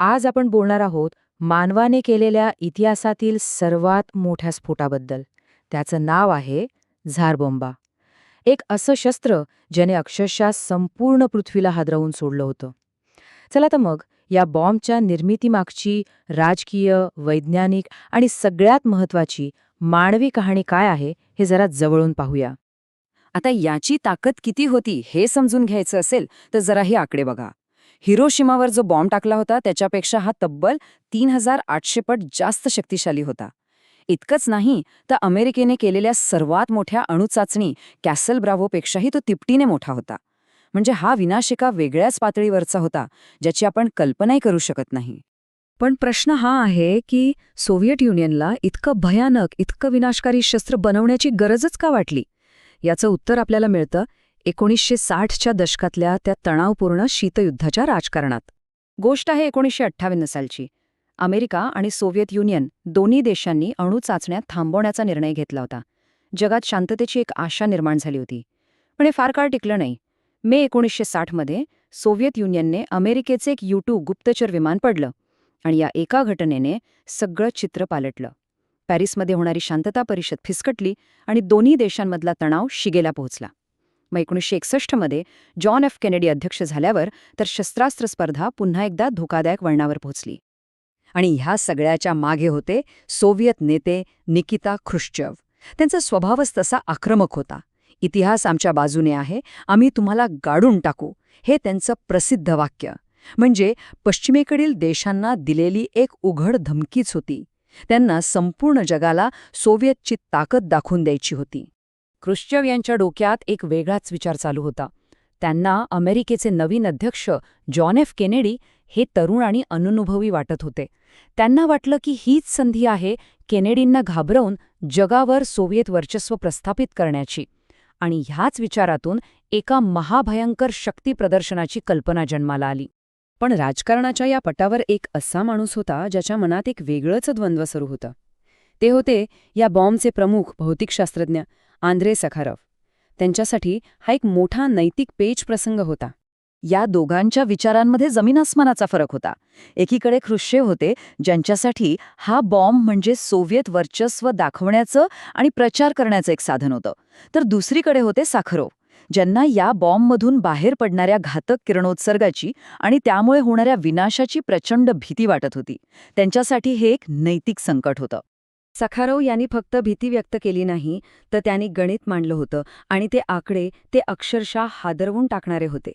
आज आपण बोलणार आहोत मानवाने केलेल्या इतिहासातील सर्वात मोठ्या स्फोटाबद्दल. त्याचं नाव आहे झारबॉम्बा. एक असं शस्त्र ज्याने अक्षरशः संपूर्ण पृथ्वीला हादरवून सोडलं होतं. चला तर मग या बॉम्बच्या निर्मितीमागची राजकीय, वैज्ञानिक आणि सगळ्यात महत्त्वाची मानवी कहाणी काय आहे हे जरा जवळून पाहूया. आता याची ताकद किती होती हे समजून घ्यायचं असेल तर जरा हे आकडे बघा. हिरोशिमावर जो बॉम्ब टाकला होता त्याच्यापेक्षा हा तब्बल 3800 पट जास्त शक्तिशाली होता. इतकंच नाही तर अमेरिकेने केलेल्या सर्वात मोठ्या अणुचाचणी कॅसल ब्राव्होपेक्षाही तो तिपटीने मोठा होता. म्हणजे हा विनाश एका वेगळ्याच पातळीवरचा होता, ज्याची आपण कल्पनाही करू शकत नाही. पण प्रश्न हा आहे की सोव्हिएट युनियनला इतकं भयानक, इतकं विनाशकारी शस्त्र बनवण्याची गरजच का वाटली? याचं उत्तर आपल्याला मिळतं 1960च्या दशकातल्या त्या तणावपूर्ण शीतयुद्धाच्या राजकारणात. गोष्ट आहे 1958 सालची. अमेरिका आणि सोव्हिएत युनियन दोन्ही देशांनी अणु चाचण्या थांबवण्याचा निर्णय घेतला होता. जगात शांततेची एक आशा निर्माण झाली होती. पण हे फार काळ टिकलं नाही. मे 1960मध्ये सोव्हिएत युनियनने अमेरिकेचे एक U-2 गुप्तचर विमान पडलं आणि या एका घटनेने सगळं चित्र पालटलं. पॅरिसमध्ये होणारी शांतता परिषद फिसकटली आणि दोन्ही देशांमधला तणाव शिगेला पोहोचला. मग 1961मध्ये जॉन एफ केनेडी अध्यक्ष झाल्यावर तर शस्त्रास्त्र स्पर्धा पुन्हा एकदा धोकादायक वळणावर पोहोचली. आणि ह्या सगळ्याच्या मागे होते सोव्हिएत नेते निकिता ख्रुश्चेव. त्यांचा स्वभावच तसा आक्रमक होता. इतिहास आमच्या बाजूने आहे, आम्ही तुम्हाला गाडून टाकू, हे त्यांचं प्रसिद्ध वाक्य. म्हणजे पश्चिमेकडील देशांना दिलेली एक उघड धमकीच होती. त्यांना संपूर्ण जगाला सोव्हिएतची ताकद दाखवून द्यायची होती. ख्रुश्चेव यांच्या डोक्यात एक वेगळाच विचार चालू होता. त्यांना अमेरिकेचे नवीन अध्यक्ष जॉन एफ केनेडी हे तरुण आणि अननुभवी वाटत होते. त्यांना वाटलं की हीच संधी आहे केनेडींना घाबरवून जगावर सोव्हिएत वर्चस्व प्रस्थापित करण्याची. आणि ह्याच विचारातून एका महाभयंकर शक्ती प्रदर्शनाची कल्पना जन्माला आली. पण राजकारणाच्या या पटावर एक असा माणूस होता ज्याच्या मनात एक वेगळंच द्वंद्व सुरू होतं. ते होते या बॉम्बचे प्रमुख भौतिकशास्त्रज्ञ आंद्रे सखारोव्ह. त्यांच्यासाठी हा एक मोठा नैतिक पेच प्रसंग होता. या दोघांच्या विचारांमध्ये जमीन-आसमानाचा फरक होता. एकीकडे ख्रुश्चेव होते, ज्यांच्यासाठी हा बॉम्ब म्हणजे सोव्हिएत वर्चस्व दाखवण्याचं आणि प्रचार करण्याचं एक साधन होतं. तर दुसरीकडे होते सखारोव्ह, ज्यांना या बॉम्बमधून बाहेर पडणाऱ्या घातक किरणोत्सर्गाची आणि त्यामुळे होणाऱ्या विनाशाची प्रचंड भीती वाटत होती. त्यांच्यासाठी हे एक नैतिक संकट होतं. सखारोव्ह यांनी फक्त भीती व्यक्त केली नाही, तर त्यांनी गणित मांडलं होतं आणि ते आकडे ते अक्षरशः हादरवून टाकणारे होते.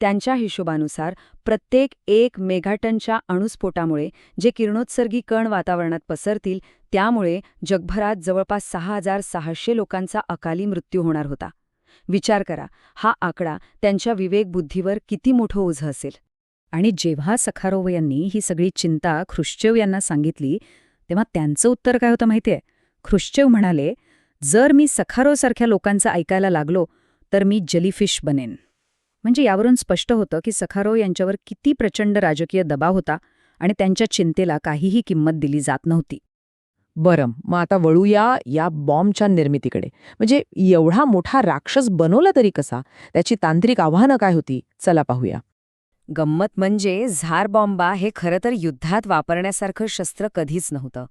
त्यांच्या हिशोबानुसार प्रत्येक 1 मेगाटनच्या अणुस्फोटामुळे जे किरणोत्सर्गी कण वातावरणात पसरतील, त्यामुळे जगभरात जवळपास 6600 लोकांचा अकाली मृत्यू होणार होता. विचार करा, हा आकडा त्यांच्या विवेकबुद्धीवर किती मोठं ओझं असेल. आणि जेव्हा सखारोव्ह यांनी ही सगळी चिंता ख्रुश्चेव यांना सांगितली, तेव्हा त्यांचं उत्तर काय होतं माहितीये? ख्रुश्चेव म्हणाले, जर मी सखारोव्हसारख्या लोकांचं ऐकायला लागलो तर मी जेलीफिश बनेन. म्हणजे यावरून स्पष्ट होतं की सखारोव्ह यांच्यावर किती प्रचंड राजकीय दबाव होता आणि त्यांच्या चिंतेला काहीही किंमत दिली जात नव्हती. बरं, मग आता वळूया या बॉम्बच्या निर्मितीकडे. म्हणजे एवढा मोठा राक्षस बनवला तरी कसा? त्याची तांत्रिक आव्हानं काय होती? चला पाहूया. गंमत म्हणजे झारबॉम्बा हे खरं तर युद्धात वापरण्यासारखं शस्त्र कधीच नव्हतं.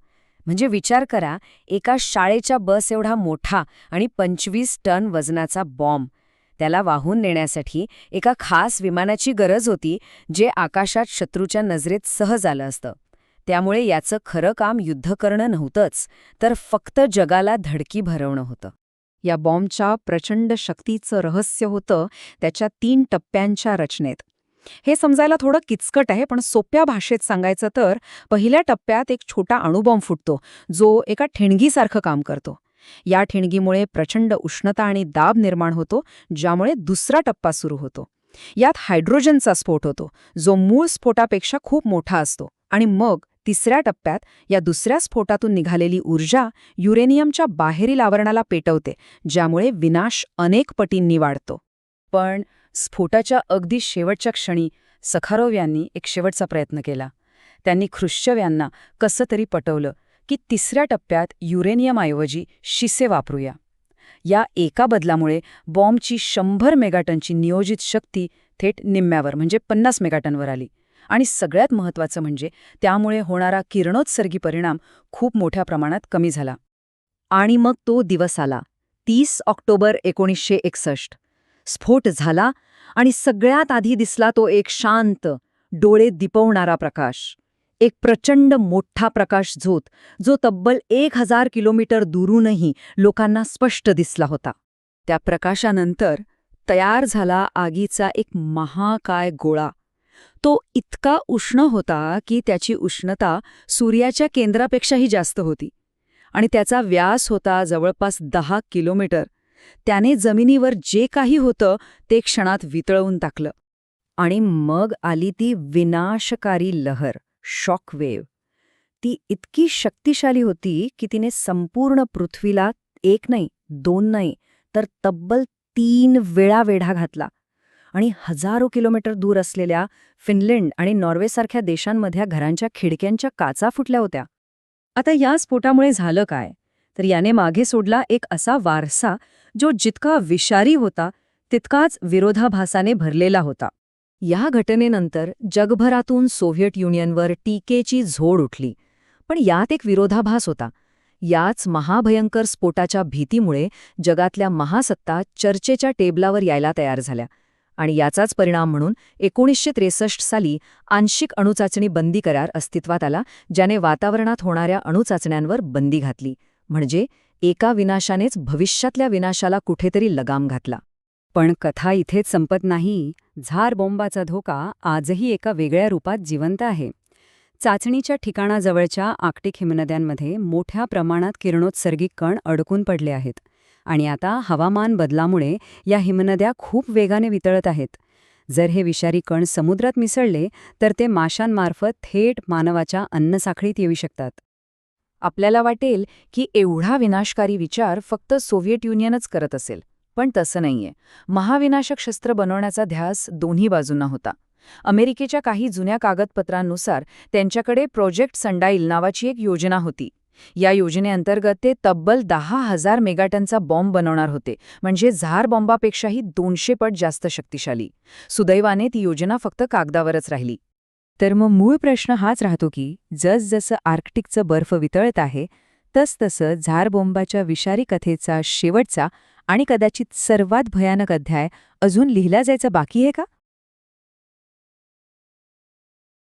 म्हणजे विचार करा, एका शाळेच्या बस एवढा मोठा आणि 25 टन वजनाचा बॉम्ब. त्याला वाहून नेण्यासाठी एका खास विमानाची गरज होती, जे आकाशात शत्रूच्या नजरेत सहज आलं असतं. त्यामुळे याचं खरं काम युद्ध करणं नव्हतंच, तर फक्त जगाला धडकी भरवणं होतं. या बॉम्बच्या प्रचंड शक्तीचं रहस्य होतं त्याच्या 3 टप्प्यांच्या रचनेत. हे समजायला थोडं किचकट आहे, पण सोप्या भाषेत सांगायचं तर पहिल्या टप्प्यात एक छोटा अणुबॉम्ब फुटतो, जो एका ठिणगीसारखं काम करतो. या ठिणगीमुळे प्रचंड उष्णता आणि दाब निर्माण होतो, ज्यामुळे दुसरा टप्पा सुरू होतो. यात हायड्रोजनचा स्फोट होतो, जो मूळ स्फोटापेक्षा खूप मोठा असतो. आणि मग तिसऱ्या टप्प्यात या दुसऱ्या स्फोटातून निघालेली ऊर्जा युरेनियमच्या बाहेरील आवरणाला पेटवते, ज्यामुळे विनाश अनेक पटींनी वाढतो. पण स्फोटाच्या अगदी शेवटच्या क्षणी सखारोव्ह यांनी एक शेवटचा प्रयत्न केला. त्यांनी ख्रुश्चेव यांना कसं तरी पटवलं की तिसऱ्या टप्प्यात युरेनियमऐवजी शिसे वापरूया. या एका बदलामुळे बॉम्बची 100 मेगाटनची नियोजित शक्ती थेट निम्म्यावर म्हणजे 50 मेगाटनवर आली आणि सगळ्यात महत्त्वाचं म्हणजे त्यामुळे होणारा किरणोत्सर्गी परिणाम खूप मोठ्या प्रमाणात कमी झाला. आणि मग तो दिवस आला, 30 ऑक्टोबर 1961. स्फोट झाला आणि सगळ्यात आधी दिसला तो एक शांत, डोळे दिपवणारा प्रकाश. एक प्रचंड मोठा प्रकाश झोत, जो तब्बल 1000 किलोमीटर दूरूनही लोकांना स्पष्ट दिसला होता. त्या प्रकाशानंतर तयार झाला आगीचा एक महाकाय गोळा. तो इतका उष्ण होता की त्याची उष्णता सूर्याच्या केंद्रापेक्षाही जास्त होती आणि त्याचा व्यास होता जवळपास 10 किलोमीटर. त्याने जमिनीवर जे काही होतं ते क्षणात वितळवून टाकलं. आणि मग आली ती विनाशकारी लहर, शॉकवेव्ह. ती इतकी शक्तिशाली होती की तिने संपूर्ण पृथ्वीला 1 नाही, 2 नाही, तर तब्बल 3 वेळा वेढा घातला. आणि हजारो किलोमीटर दूर असलेल्या फिनलंड आणि नॉर्वेसारख्या देशांमधल्या घरांच्या खिडक्यांच्या काचा फुटल्या होत्या. आता या स्फोटामुळे झालं काय? तर याने मागे सोडला एक असा वारसा जो जितका विषारी होता तितकाच विरोधाभासाने भरलेला होता. या घटनेनंतर जगभरातून सोव्हिएट युनियनवर टीकेची झोड उठली. पण यात एक विरोधाभास होता. याच महाभयंकर स्फोटाच्या भीतीमुळे जगातल्या महासत्ता चर्चेच्या टेबलावर यायला तयार झाल्या. आणि याचाच परिणाम म्हणून 1963 साली आंशिक अणुचाचणी बंदी करार अस्तित्वात आला, ज्याने वातावरणात होणाऱ्या अणुचाचण्यांवर बंदी घातली. म्हणजे एका विनाशानेच भविष्यातल्या विनाशाला कुठेतरी लगाम घातला. पण कथा इथेच संपत नाही. झार बॉम्बाचा धोका आजही एका वेगळ्या रूपात जिवंत आहे. चाचणीच्या ठिकाणाजवळच्या आर्क्टिक हिमनद्यांमध्ये मोठ्या प्रमाणात किरणोत्सर्गी कण अडकून पडले आहेत. आणि आता हवामान बदलामुळे या हिमनद्या खूप वेगाने वितळत आहेत. जर हे विषारी कण समुद्रात मिसळले तर ते माशांमार्फत थेट मानवाच्या अन्नसाखळीत येऊ शकतात. आपल्याला वाटेल की एवढा विनाशकारी विचार फक्त सोव्हिएट युनियनच करत असेल, पण तसं नाहीये. महाविनाशक शस्त्र बनवण्याचा ध्यास दोन्ही बाजूंना होता. अमेरिकेच्या काही जुन्या कागदपत्रांनुसार त्यांच्याकडे प्रोजेक्ट सनडाईल नावाची एक योजना होती. या योजनेअंतर्गत ते तब्बल 10,000 मेगाटनचा बॉम्ब बनवणार होते, म्हणजे झार बॉम्बापेक्षाही 200 पट जास्त शक्तिशाली. सुदैवाने ती योजना फक्त कागदावरच राहिली. तर मग मूळ प्रश्न हाच राहतो की जसजसं आर्क्टिकचं बर्फ वितळत आहे तसतसं झार बॉम्बाच्या विषारी कथेचा शेवटचा आणि कदाचित सर्वात भयानक अध्याय अजून लिहिला जायचा बाकी आहे का?